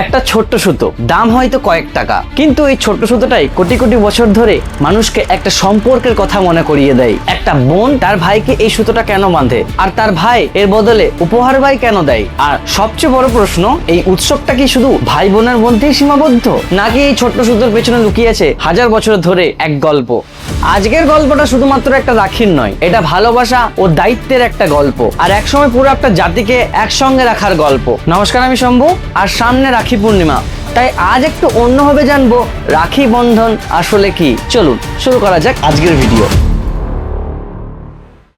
একটা ছোট্ট সুতো, দাম হয়তো কয়েক টাকা, কিন্তু এই ছোট্ট সুতোটাই কোটি কোটি বছর ধরে মানুষকে একটা সম্পর্কের কথা মনে করিয়ে দেয়। একটা বোন তার ভাইকে এই সুতোটা কেন বাঁধে, আর তার ভাই এর বদলে উপহার ভাই কেন দেয়? আর সবচেয়ে বড় প্রশ্ন, এই উৎসবটা কি শুধু ভাই বোনের মধ্যেই সীমাবদ্ধ, নাকি এই ছোট্ট সুতোর পেছনে লুকিয়ে আছে হাজার বছর ধরে এক গল্প? আজকের গল্পটা শুধুমাত্র একটা রাখির নয়, এটা ভালোবাসা ও দায়িত্বের একটা গল্প, আর একসময় পুরো একটা জাতিকে একসঙ্গে রাখার গল্প। নমস্কার, আমি শম্ভু, আর সামনে রাখি পূর্ণিমা, তাই আজ একটু অন্যভাবে জানবো রাখি বন্ধন আসলে কি। চলুন শুরু করা যাক আজকের ভিডিও।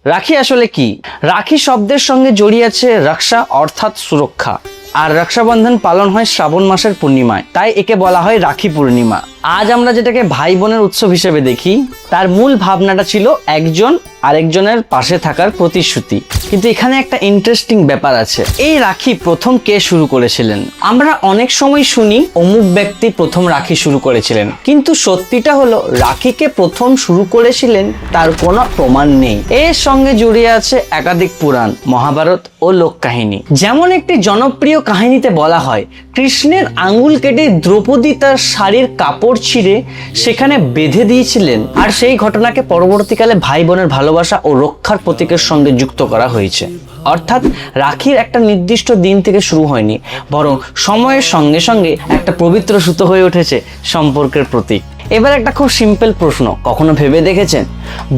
রাখি আসলে কি? রাখি শব্দের সঙ্গে জড়িয়ে আছে রক্ষা অর্থাৎ সুরক্ষা, আর রক্ষাবন্ধন পালন হয় শ্রাবণ মাসের পূর্ণিমায়, তাই একে বলা হয় রাখি পূর্ণিমা। আজ আমরা যেটাকে ভাই বোনের উৎসব হিসেবে দেখি, তার মূল ভাবনাটা ছিল একজন আরেকজনের পাশে থাকার প্রতিশ্রুতি। কিন্তু এখানে একটা ইন্টারেস্টিং ব্যাপার আছে, এই রাখি প্রথম কে শুরু করেছিলেন? আমরা অনেক সময় শুনি অমুক ব্যক্তি প্রথম রাখি শুরু করেছিলেন, কিন্তু সত্যিটা হলো রাখিকে প্রথম শুরু করেছিলেন তার কোনো প্রমাণ নেই। এর সঙ্গে জড়িয়ে আছে একাধিক পুরাণ, মহাভারত ও লোককাহিনী। যেমন একটি জনপ্রিয় কাহিনীতে বলা হয়, কৃষ্ণের আঙ্গুল কেটে দ্রৌপদী তার শাড়ির কাপড় ছিঁড়ে সেখানে বেঁধে দিয়েছিলেন, আর সেই ঘটনাকে পরবর্তীকালে ভাই বোনের ভালোবাসা ও রক্ষার প্রতীকের সঙ্গে যুক্ত করা হয়েছে। অর্থাৎ রাখির একটা নির্দিষ্ট দিন থেকে শুরু হয়নি, বরং সময়ের সঙ্গে সঙ্গে একটা পবিত্র সুতো হয়ে উঠেছে সম্পর্কের প্রতীক। এবার একটা খুব সিম্পল প্রশ্ন, কখনো ভেবে দেখেছেন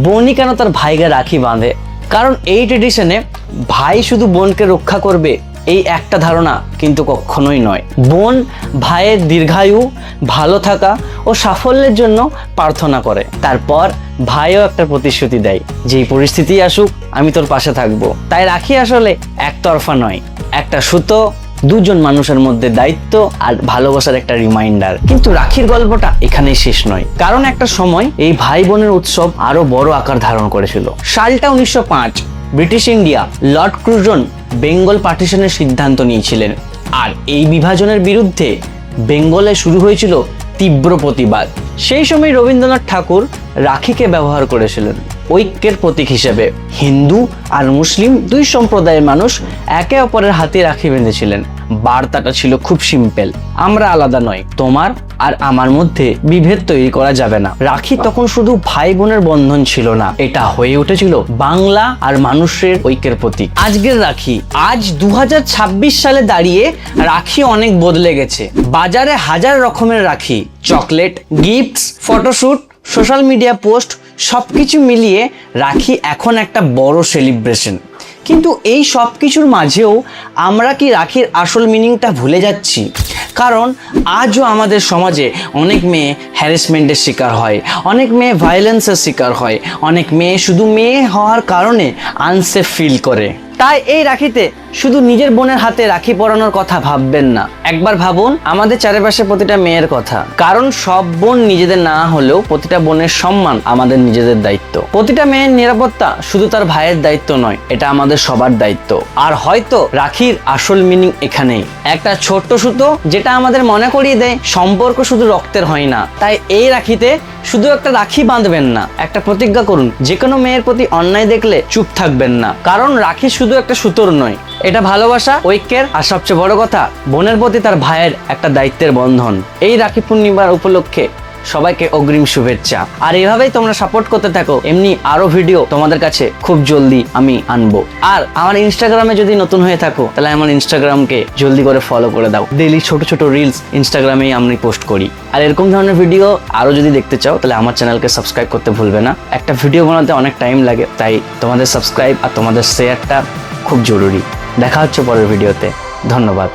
বোনই কেন তার ভাইকে রাখি বাঁধে? কারণ এই ট্রেডিশনে ভাই শুধু বোনকে রক্ষা করবে এই একটা ধারণা কিন্তু কখনোই নয়। বোন ভাইয়ের দীর্ঘায়ু, ভালো থাকা ও সাফল্যের জন্য প্রার্থনা করে। তারপর ভাইও একটা প্রতিশ্রুতি দেয়, যেই পরিস্থিতি আসুক আমি তোর পাশে থাকবো। তাই রাখি আসলে একতরফা নয়, একটা সুতো, দুজন মানুষের মধ্যে দায়িত্ব আর ভালোবাসার একটা রিমাইন্ডার। কিন্তু রাখির গল্পটা এখানেই শেষ নয়, কারণ একটা সময় এই ভাই বোনের উৎসব আরো বড় আকার ধারণ করেছিল। সালটা 1905। ব্রিটিশ ইন্ডিয়া, লর্ড ক্রুজন বেঙ্গল পার্টিশনের সিদ্ধান্ত নিয়েছিলেন, আর এই বিভাজনের বিরুদ্ধে বেঙ্গলে শুরু হয়েছিল তীব্র প্রতিবাদ। সেই সময় রবীন্দ্রনাথ ঠাকুর রাখিকে ব্যবহার করেছিলেন ঐক্যের প্রতীক হিসেবে। হিন্দু আর মুসলিম দুই সম্প্রদায়ের মানুষ একে অপরের হাতে রাখি বেঁধেছিলেন। বার্তাটা ছিল খুব সিম্পল, আমরা আলাদা নয়, তোমার আর আমার মধ্যে বিভেদ তৈরি করা যাবে না। রাখি তখন শুধু ভাই বোনের বন্ধন ছিল না, এটা হয়ে উঠেছিল বাংলা আর মানুষের ঐক্যের প্রতীক। আজকের রাখি, আজ 2026 সালে দাঁড়িয়ে রাখি অনেক বদলে গেছে। বাজারে হাজার রকমের রাখি, chocolate, gifts, photoshoot, social media post, সবকিছু মিলিয়ে রাখি এখন একটা বড় সেলিব্রেশন। কিন্তু এই সব কিছুর মাঝেও আমরা কি রাখির আসল মিনিংটা ভুলে যাচ্ছি? কারণ আজও আমাদের সমাজে অনেক মেয়ে হ্যারাসমেন্টের শিকার হয়, অনেক মেয়ে ভায়োলেন্সের শিকার হয়, অনেক মেয়ে শুধু মেয়ে হওয়ার কারণে আনসেফ ফিল করে। তাই এই রাখিতে শুধু নিজের বোনের হাতে রাখি পরানোর কথা ভাববেন না, একবার ভাবুন আমাদের চারিপাশে প্রতিটা মেয়ের কথা। কারণ সব বোন নিজেদের না হলেও প্রতিটা বোনের সম্মান আমাদের নিজেদের দায়িত্ব। প্রতিটা মেয়ের নিরাপত্তা শুধু তার ভাইয়ের দায়িত্ব নয়, এটা আমাদের সবার দায়িত্ব। আর হয়তো রাখির আসল মিনিং এখানেই, একটা ছোট্ট সুতো যেটা আমাদের মনে করিয়ে দেয় সম্পর্ক শুধু রক্তের হয় না। তাই এই রাখিতে শুধু একটা রাখি বাঁধবেন না, একটা প্রতিজ্ঞা করুন, যে কোনো মেয়ের প্রতি অন্যায় দেখলে চুপ থাকবেন না। কারণ রাখি শুধু একটা সুতোর নয়, এটা ভালোবাসা, ঐক্যের, আর সবচেয়ে বড় কথা বোনের প্রতি তার ভাইয়ের একটা দায়িত্বের বন্ধন। এই রাখি পূর্ণিমার উপলক্ষে সবাইকে অগ্রিম শুভেচ্ছা। আর এভাবেই তোমরা সাপোর্ট করতে থাকো, এমনি আরো ভিডিও তোমাদের কাছে খুব জলদি আমি আনবো। আর আমার ইনস্টাগ্রামে যদি নতুন হয়ে থাকো তাহলে আমার ইনস্টাগ্রামকে জলদি করে ফলো করে দাও। ডেইলি ছোট ছোট রিলস ইনস্টাগ্রামেই আমি পোস্ট করি। আর এরকম ধরনের ভিডিও আরো যদি দেখতে চাও তাহলে আমার চ্যানেলকে সাবস্ক্রাইব করতে ভুলবে না। একটা ভিডিও বানাতে অনেক টাইম লাগে, তাই তোমাদের সাবস্ক্রাইব আর তোমাদের শেয়ারটা খুব জরুরি। দেখা হচ্ছে পরের ভিডিওতে, ধন্যবাদ।